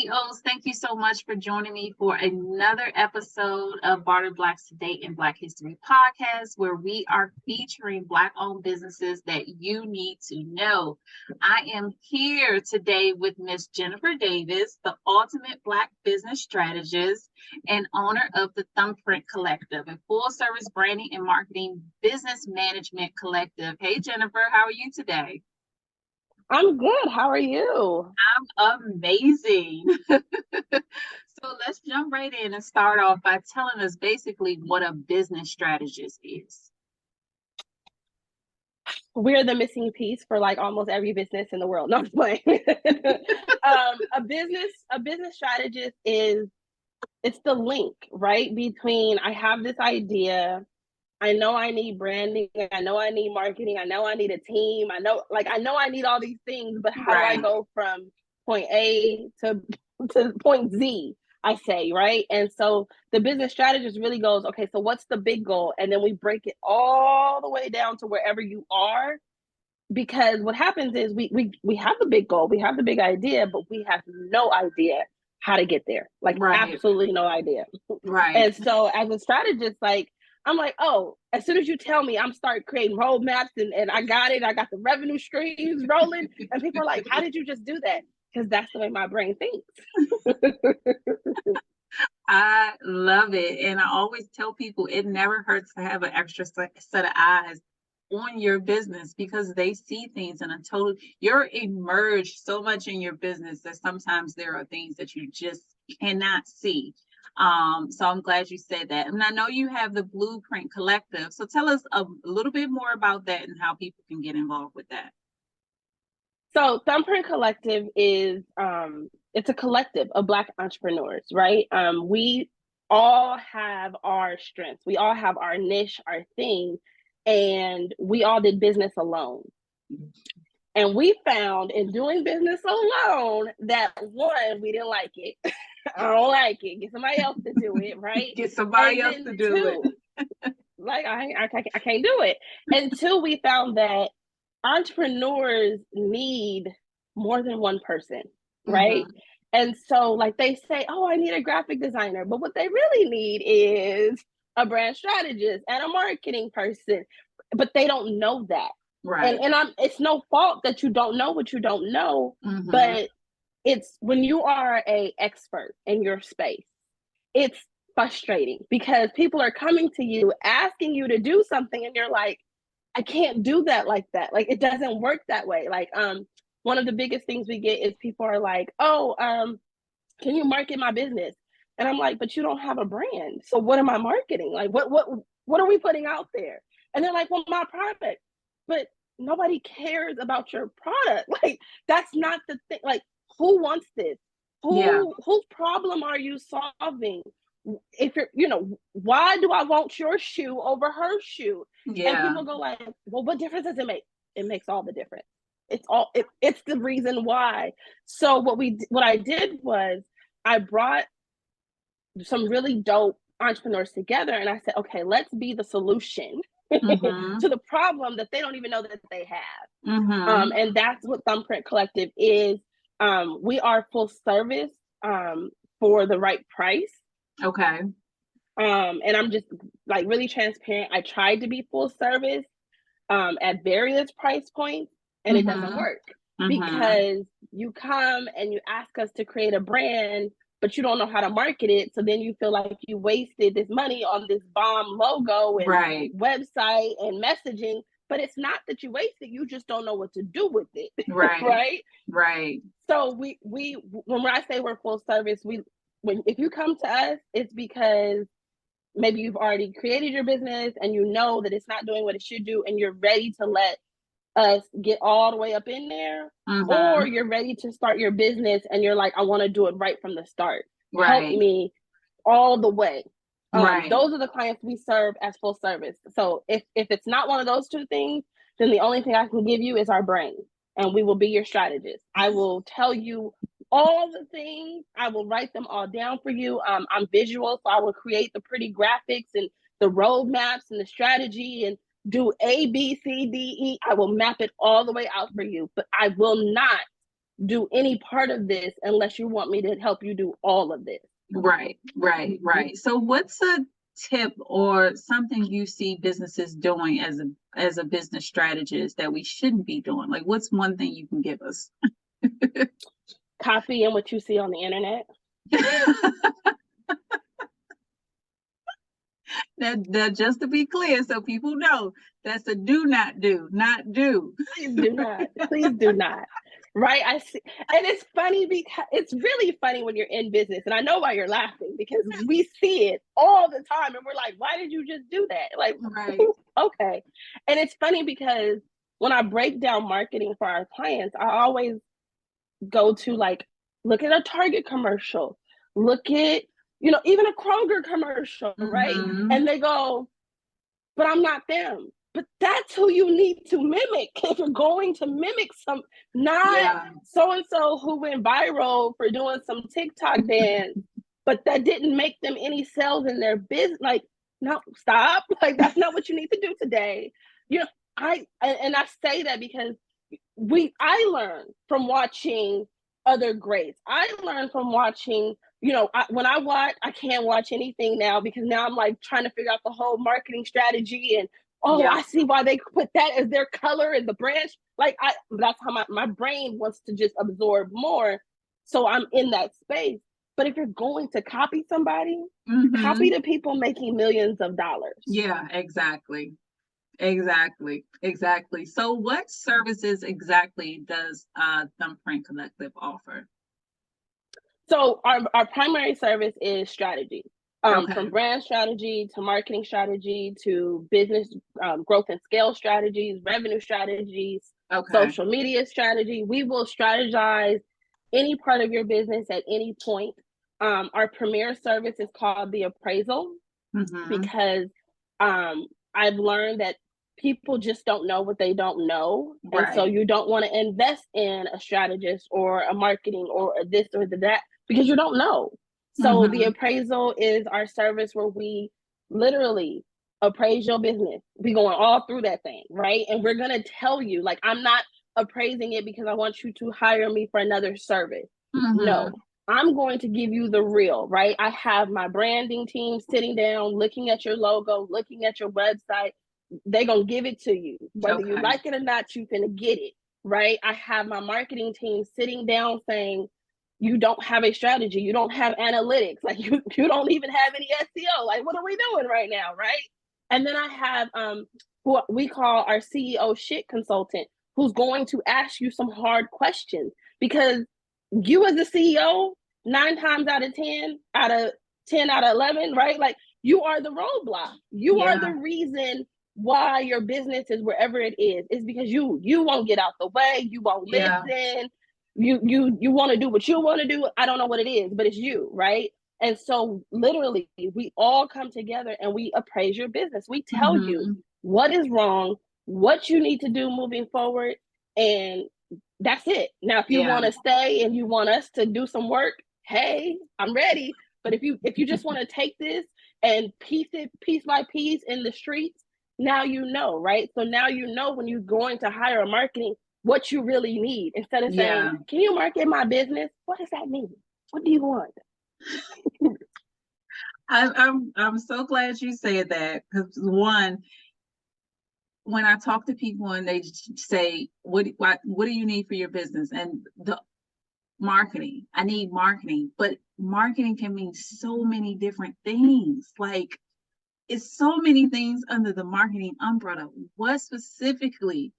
CEOs, thank you so much for joining me for another episode of Barter Blacks Today in Black History podcast, where we are featuring Black-owned businesses that you need to know. I am here today with Miss Jennifer Davis, the ultimate Black business strategist and owner of the Thumbprint Collective, a full-service branding and marketing business management collective. Hey, Jennifer, how are you today? I'm good. How are you? I'm amazing. So let's jump right in and start off by telling us basically what a business strategist is. We're the missing piece for like almost every business in the world. No, I'm playing. A business strategist it's the link, right? Between I have this idea, I know I need branding, I know I need marketing, I know I need a team, I know I need all these things, but how do I go from point A to point Z, I say, right? And so the business strategist really goes, okay, so what's the big goal? And then we break it all the way down to wherever you are. Because what happens is we have the big goal, we have the big idea, but we have no idea how to get there. Like absolutely no idea. Right. And so as a strategist, like I'm like, oh, as soon as you tell me, I'm start creating roadmaps and I got it. I got the revenue streams rolling. And people are like, how did you just do that? Because that's the way my brain thinks. I love it. And I always tell people it never hurts to have an extra set of eyes on your business because they see things in a total, you're immersed so much in your business that sometimes there are things that you just cannot see. So I'm glad you said that. And I know you have the Blueprint Collective. So tell us a little bit more about that and how people can get involved with that. So Thumbprint Collective is it's a collective of Black entrepreneurs, right? We all have our strengths. We all have our niche, our thing, and we all did business alone. And we found in doing business alone that one, we didn't like it. I don't like it. Get somebody else to do it, right? Get somebody else to do it. Like I can't do it. And two, we found that entrepreneurs need more than one person, right? Mm-hmm. And so like they say, oh, I need a graphic designer, but what they really need is a brand strategist and a marketing person, but they don't know that. Right. And it's no fault that you don't know what you don't know, mm-hmm. but it's when you are an expert in your space, it's frustrating because people are coming to you asking you to do something and you're like, I can't do that like that. Like it doesn't work that way. Like one of the biggest things we get is people are like, oh, can you market my business? And I'm like, but you don't have a brand. So what am I marketing? Like what are we putting out there? And they're like, well, my product. But nobody cares about your product. Like that's not the thing. Like who wants this? Whose problem are you solving? If you're, why do I want your shoe over her shoe? Yeah. And people go like, well, what difference does it make? It makes all the difference. It's the reason why. So what I did was I brought some really dope entrepreneurs together and I said, okay, let's be the solution mm-hmm. to the problem that they don't even know that they have. Mm-hmm. And that's what Thumbprint Collective is. We are full service for the right price. Okay. And I'm just like really transparent. I tried to be full service at various price points and mm-hmm. it doesn't work mm-hmm. because you come and you ask us to create a brand, but you don't know how to market it. So then you feel like you wasted this money on this bomb logo and right. website and messaging, but it's not that you wasted, you just don't know what to do with it. Right. Right. Right. So we when I say we're full service, if you come to us, it's because maybe you've already created your business and you know that it's not doing what it should do and you're ready to let us get all the way up in there, mm-hmm. or you're ready to start your business and you're like, I want to do it right from the start. Right. Help me all the way. Right. Those are the clients we serve as full service. So if it's not one of those two things, then the only thing I can give you is our brain and we will be your strategist. I will tell you all the things. I will write them all down for you. I'm visual, so I will create the pretty graphics and the roadmaps and the strategy and do A, B, C, D, E. I will map it all the way out for you, but I will not do any part of this unless you want me to help you do all of this. Right. So what's a tip or something you see businesses doing as a business strategist that we shouldn't be doing? Like, what's one thing you can give us? Copying what you see on the internet. That just to be clear, so people know, that's a do not do, not do. Please do not. Right? I see. And it's funny because it's really funny when you're in business. And I know why you're laughing, because we see it all the time. And we're like, why did you just do that? Like, right. Okay. And it's funny because when I break down marketing for our clients, I always go to like, look at a Target commercial, look at, even a Kroger commercial, right? And they go, but I'm not them. But that's who you need to mimic if you're going to mimic not so-and-so who went viral for doing some TikTok dance, but that didn't make them any sales in their business. Like, no, stop. Like, that's not what you need to do today. I say that because I learned from watching other greats. I learned from watching, when I watch, I can't watch anything now because now I'm like trying to figure out the whole marketing strategy and, I see why they put that as their color and the branch. Like, that's how my brain wants to just absorb more. So I'm in that space. But if you're going to copy somebody, copy the people making millions of dollars. Yeah, exactly. So what services exactly does Thumbprint Collective offer? So our primary service is strategy. From brand strategy to marketing strategy to business growth and scale strategies, revenue strategies, social media strategy. We will strategize any part of your business at any point. Our premier service is called the appraisal because I've learned that people just don't know what they don't know. Right. And so you don't want to invest in a strategist or a marketing or a this or that because you don't know. So the appraisal is our service where we literally appraise your business. We're going all through that thing, right? And we're going to tell you, like, I'm not appraising it because I want you to hire me for another service. No, I'm going to give you the real, right? I have my branding team sitting down, looking at your logo, looking at your website. They're going to give it to you. Whether you like it or not, you can get it, right? I have my marketing team sitting down saying, you don't have a strategy. You don't have analytics. Like you don't even have any SEO. Like, what are we doing right now, right? And then I have what we call our CEO shit consultant, who's going to ask you some hard questions because you as a CEO, 9 times out of 10 out of 11, right? Like, you are the roadblock. You are the reason why your business is wherever it is. It's because you won't get out the way. You won't listen. You want to do what you want to do. I don't know what it is, but it's you, right? And so literally we all come together and we appraise your business. We tell you what is wrong, what you need to do moving forward, and that's it. Now, if you want to stay and you want us to do some work, hey, I'm ready. But if you just want to take this and piece it piece by piece in the streets, now you know, right? So now you know when you're going to hire a marketing, what you really need. Instead of saying, can you market my business? What does that mean? What do you want? I'm so glad you said that, because one, when I talk to people and they say, what do you need for your business? And the marketing, I need marketing, but marketing can mean so many different things. Like, it's so many things under the marketing umbrella. What specifically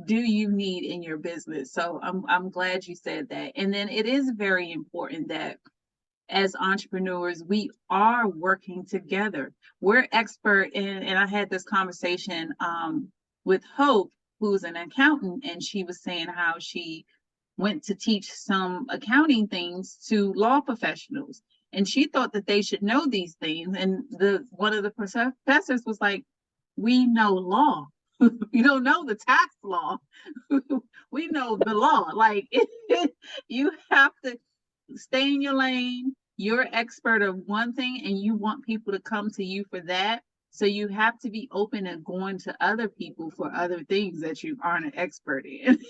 do you need in your business? So I'm glad you said that. And then it is very important that as entrepreneurs, we are working together. We're expert in, and I had this conversation with Hope, who's an accountant, and she was saying how she went to teach some accounting things to law professionals. And she thought that they should know these things. And one of the professors was like, we know law. You don't know the tax law. We know the law. Like, you have to stay in your lane. You're expert of one thing and you want people to come to you for that. So you have to be open and going to other people for other things that you aren't an expert in.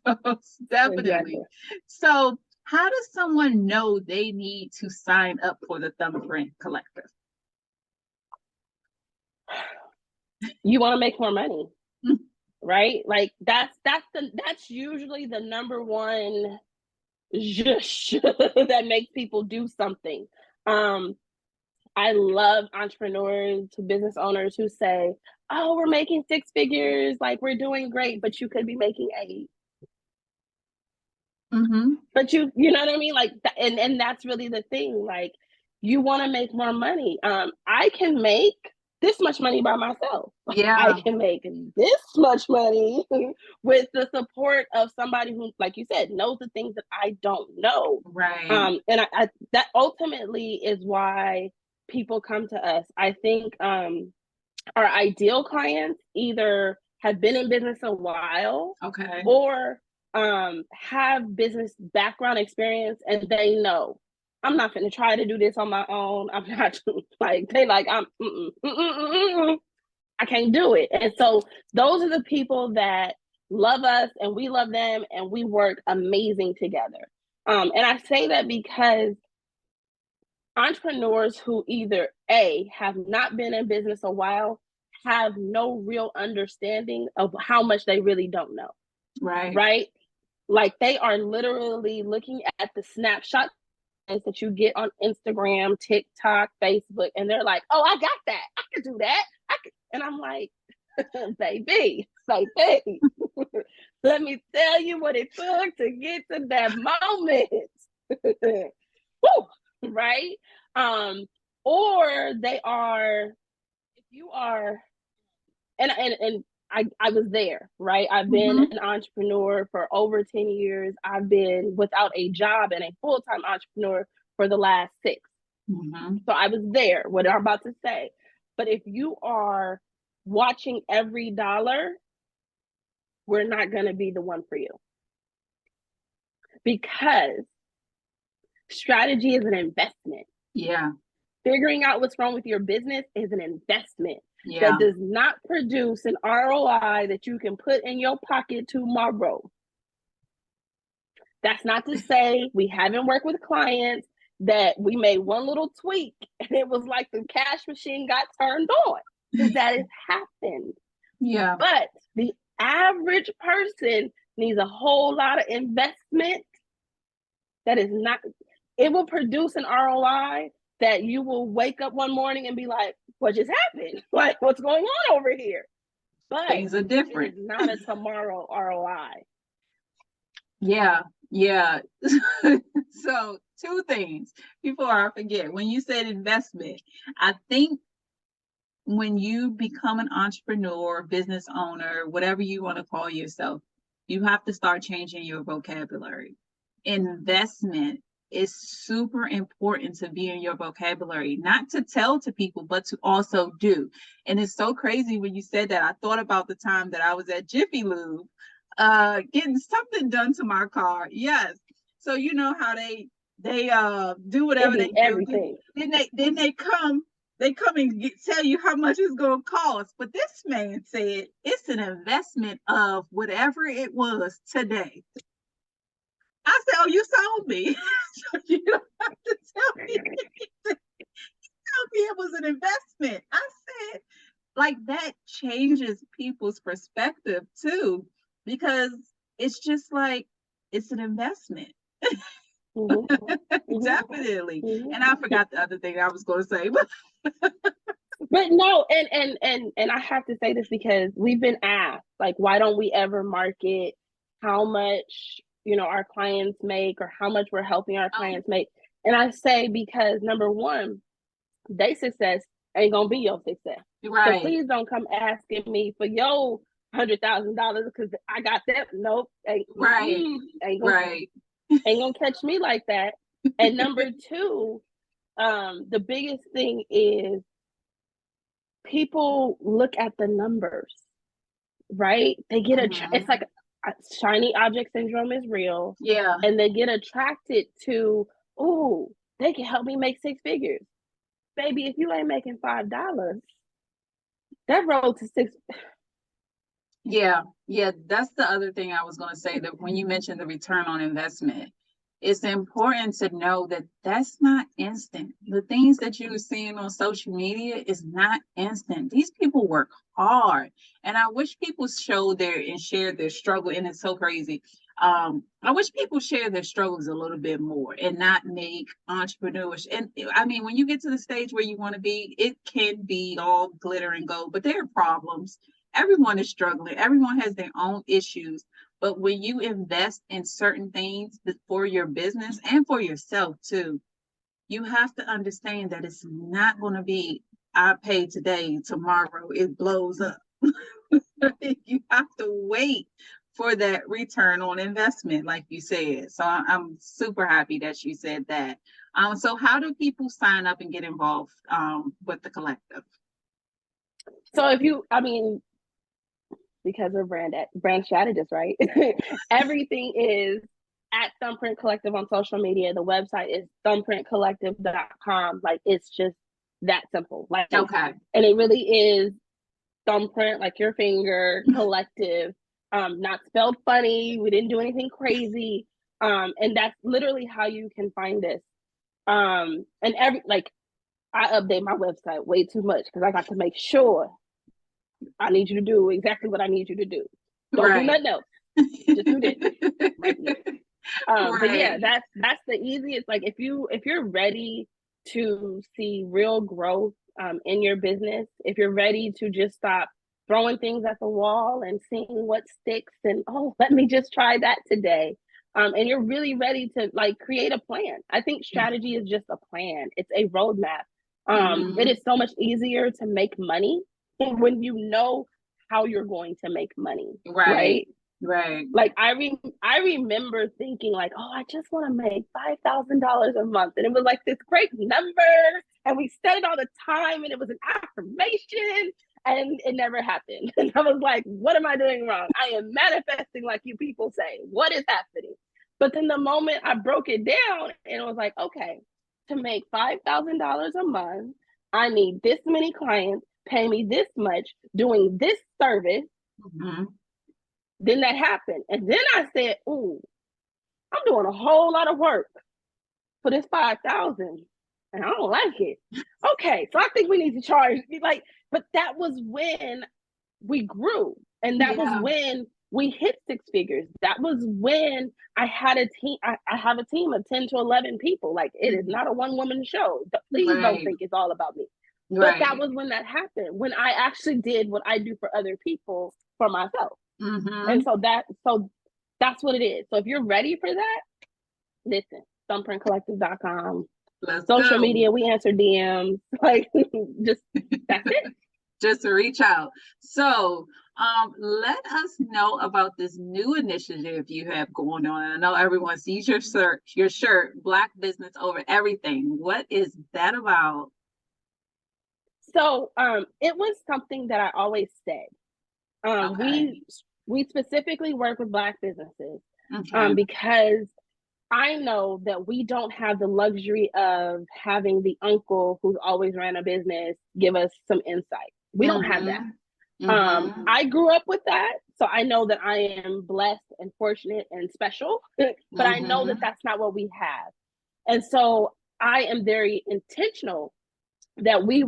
So definitely. Exactly. So how does someone know they need to sign up for the Thumbprint Collective? You want to make more money, right? Like that's usually the number one zhush that makes people do something. I love entrepreneurs, business owners who say, "Oh, we're making 6 figures, like we're doing great," but you could be making 8. But you know what I mean? Like, and that's really the thing. Like, you want to make more money. I can make this much money by myself. Yeah. I can make this much money with the support of somebody who, like you said, knows the things that I don't know. Right. And I that ultimately is why people come to us. I think our ideal clients either have been in business a while, okay, or have business background experience, and they know I'm not going to try to do this on my own. I'm not like they like I can't do it. And so those are the people that love us and we love them and we work amazing together. And I say that because entrepreneurs who either A, have not been in business a while, have no real understanding of how much they really don't know. Right? Like they are literally looking at the snapshot that you get on Instagram, TikTok, Facebook, and they're like, "Oh, I got that. I can do that." And I'm like, baby, let me tell you what it took to get to that moment. Woo, right? Or they are, if you are, and I was there, right? I've been an entrepreneur for over 10 years. I've been without a job and a full-time entrepreneur for the last 6. So I was there, what I'm about to say. But if you are watching every dollar, we're not going to be the one for you. Because strategy is an investment. Yeah. Figuring out what's wrong with your business is an investment. That does not produce an ROI that you can put in your pocket tomorrow. That's not to say we haven't worked with clients that we made one little tweak and it was like the cash machine got turned on, because that has happened. Yeah. But the average person needs a whole lot of investment that is not, it will produce an ROI that you will wake up one morning and be like, what just happened? Like, what's going on over here? But things are different. It's not a tomorrow ROI. Yeah. So 2 things before I forget. When you said investment, I think when you become an entrepreneur, business owner, whatever you want to call yourself, you have to start changing your vocabulary. Investment is super important to be in your vocabulary, not to tell to people, but to also do. And it's so crazy when you said that. I thought about the time that I was at Jiffy Lube, getting something done to my car. Yes. So you know how they do whatever they do. Everything. Then they come and tell you how much it's going to cost. But this man said it's an investment of whatever it was today. I said, "Oh, you sold me." So you don't have to tell me. Tell me it was an investment. I said, like, that changes people's perspective too, because it's just like it's an investment. Definitely. And I forgot the other thing I was going to say, but no, and I have to say this because we've been asked, like, why don't we ever market how much our clients make or how much we're helping our clients make? And I say, because number one, their success ain't gonna be your success. Right. So please don't come asking me for your $100,000 because I got that. Nope. Ain't gonna catch me like that. And number two, the biggest thing is people look at the numbers, right? They get it's like shiny object syndrome is real. Yeah. And they get attracted to, oh, they can help me make 6 figures. Baby, if you ain't making $5, that road to six. Yeah, that's the other thing I was going to say, that when you mentioned the return on investment, it's important to know that that's not instant. The things that you're seeing on social media is not instant. These people work hard, and I wish people share their struggle. And it's so crazy. I wish people share their struggles a little bit more and not make entrepreneurs. And I mean, when you get to the stage where you want to be, it can be all glitter and gold, but there are problems. Everyone is struggling. Everyone has their own issues. But when you invest in certain things for your business and for yourself too, you have to understand that it's not going to be, I pay today, tomorrow it blows up. You have to wait for that return on investment, like you said. So I'm super happy that you said that. So how do people sign up and get involved with the collective? So because we're brand strategists, right? Everything is at Thumbprint Collective on social media. The website is thumbprintcollective.com. Like, it's just that simple. Like, okay. And it really is thumbprint, like your finger, collective, not spelled funny. We didn't do anything crazy. And that's literally how you can find this. And I update my website way too much because I got to make sure I need you to do exactly what I need you to do. Don't do nothing else. Just do this. Right. But yeah, that's the easiest. Like, if you're ready to see real growth in your business, if you're ready to just stop throwing things at the wall and seeing what sticks, and let me just try that today. And you're really ready to create a plan. I think strategy is just a plan. It's a roadmap. It is so much easier to make money when you know how you're going to make money. Right. Like, I remember thinking like, oh, I just want to make $5,000 a month. And it was like this great number. And we said it all the time. And it was an affirmation. And it never happened. And I was like, what am I doing wrong? I am manifesting like you people say. What is happening? But then the moment I broke it down, and it was like, okay, to make $5,000 a month, I need this many clients, pay me this much, doing this service. Then that happened. And then I said, ooh, I'm doing a whole lot of work for this 5,000 and I don't like it. Okay, so I think we need to charge. But that was when we grew. And that was when we hit six figures. That was when I had a team. I have a team of 10 to 11 people. Like, it is not a one-woman show. Please don't think it's all about me. But that was when that happened, when I actually did what I do for other people for myself. And so that's what it is. So if you're ready for that, listen, thumbprintcollective.com. Social media, we answer DMs. Just that's it. Just to reach out. So let us know about this new initiative you have going on. I know everyone sees your shirt, Black Business Over Everything. What is that about? So it was something that I always said. We specifically work with Black businesses because I know that we don't have the luxury of having the uncle who's always ran a business give us some insight. We don't have that. I grew up with that, so I know that I am blessed and fortunate and special, but I know that that's not what we have. And so I am very intentional that we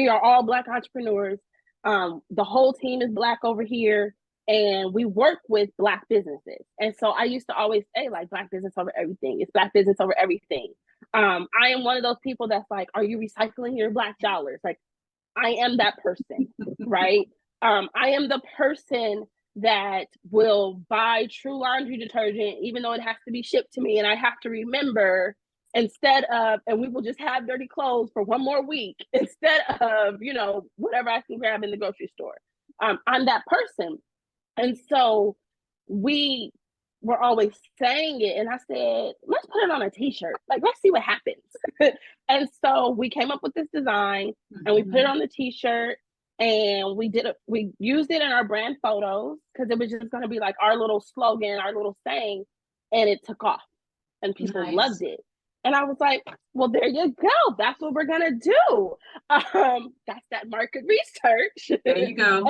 are all Black entrepreneurs. The whole team is Black over here, and we work with Black businesses. And so I used to always say, like, Black business over everything. It's Black business over everything. I am one of those people that's like, are you recycling your Black dollars? Like, I am that person, right? I am the person that will buy True laundry detergent, even though it has to be shipped to me, and I have to remember, instead of, and we will just have dirty clothes for one more week instead of, whatever I can grab in the grocery store. I'm that person. And so we were always saying it. And I said, let's put it on a t-shirt. Like, let's see what happens. And so we came up with this design and we put it on the t-shirt, and we used it in our brand photos because it was just going to be like our little slogan, our little saying, and it took off and people loved it. And I was like, well, there you go. That's what we're going to do. That's that market research. There you go.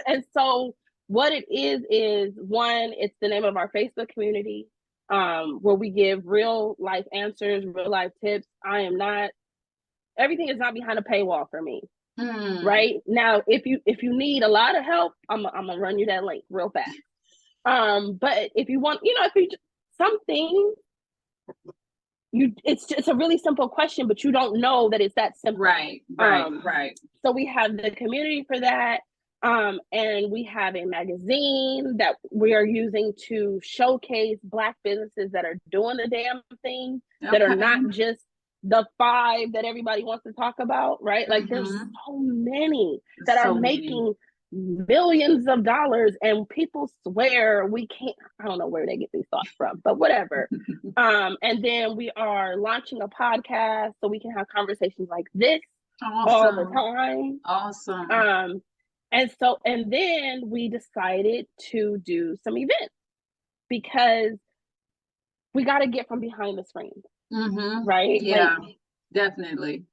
and so what it is one, it's the name of our Facebook community, where we give real life answers, real life tips. Everything is not behind a paywall for me. Right now, if you need a lot of help, I'm gonna run you that link real fast. But if you want, something, it's a really simple question, but you don't know that it's that simple. Right. So we have the community for that. And we have a magazine that we are using to showcase Black businesses that are doing the damn thing, that are not just the 5 that everybody wants to talk about, right? Like there's so many that are making millions of dollars, and people swear we can't. I don't know where they get these thoughts from, but whatever. And then we are launching a podcast so we can have conversations like this all the time. Awesome. And then we decided to do some events, because we got to get from behind the screen. Right? Yeah, definitely.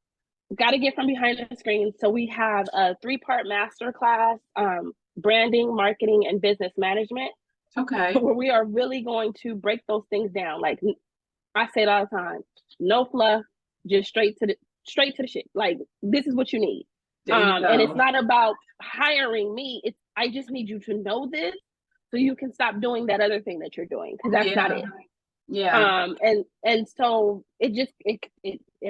Got to get from behind the screen. So we have a 3-part masterclass, branding, marketing, and business management. Okay. Where we are really going to break those things down. Like I say it all the time, no fluff, just straight to the shit. Like, this is what you need. And it's not about hiring me. I just need you to know this so you can stop doing that other thing that you're doing, because that's not it. Yeah. And so it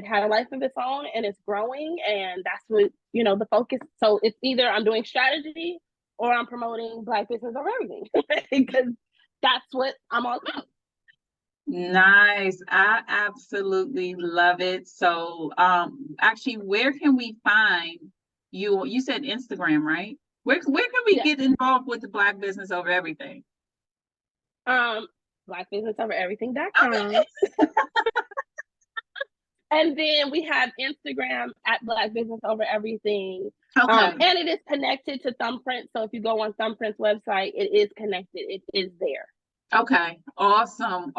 had a life of its own, and it's growing, and that's what, the focus. So it's either I'm doing strategy or I'm promoting Black business over everything, because that's what I'm all about. Nice. I absolutely love it. So actually, where can we find you? You said Instagram, right? Where can we get involved with the Black business over everything? BlackBusinessOverEverything.com. Okay. And then we have Instagram at Black Business Over Everything. Okay. And it is connected to Thumbprint. So if you go on Thumbprint's website, it is connected. It is there. Okay. Awesome.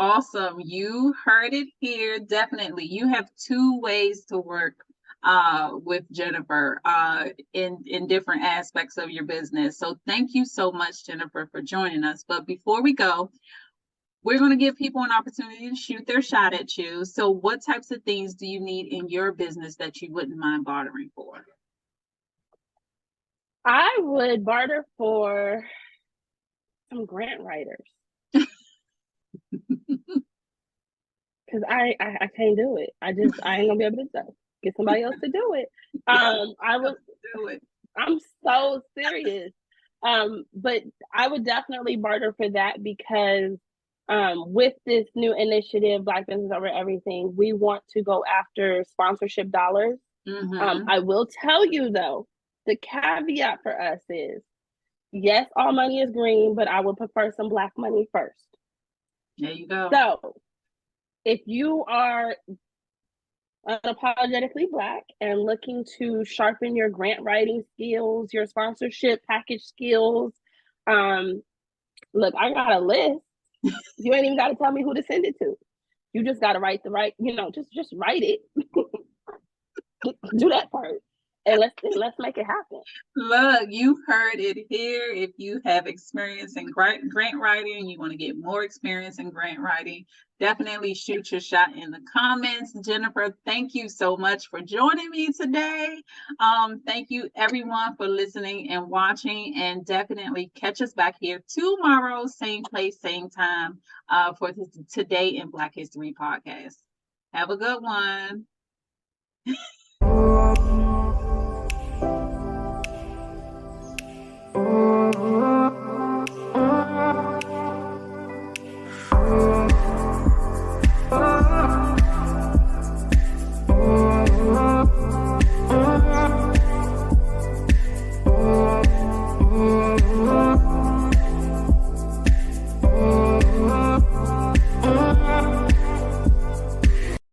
You heard it here. Definitely. You have 2 ways to work with Jennifer in different aspects of your business. So thank you so much, Jennifer, for joining us. But before we go, we're going to give people an opportunity to shoot their shot at you. So what types of things do you need in your business that you wouldn't mind bartering for? I would barter for some grant writers. Because I can't do it. I ain't gonna be able to get somebody else to do it. I would do it. I'm so serious. But I would definitely barter for that, because with this new initiative, Black Business Over Everything, we want to go after sponsorship dollars. I will tell you though, the caveat for us is, yes, all money is green, but I would prefer some Black money first. There you go. So if you are unapologetically Black and looking to sharpen your grant writing skills, your sponsorship package skills, look, I got a list. You ain't even got to tell me who to send it to. You just got to write just write it. Do that part. And let's make it happen. Look, you heard it here. If you have experience in grant writing, you want to get more experience in grant writing, definitely shoot your shot in the comments. Jennifer, thank you so much for joining me today. Thank you everyone for listening and watching, and definitely catch us back here tomorrow, same place, same time, for the Today in Black History podcast. Have a good one.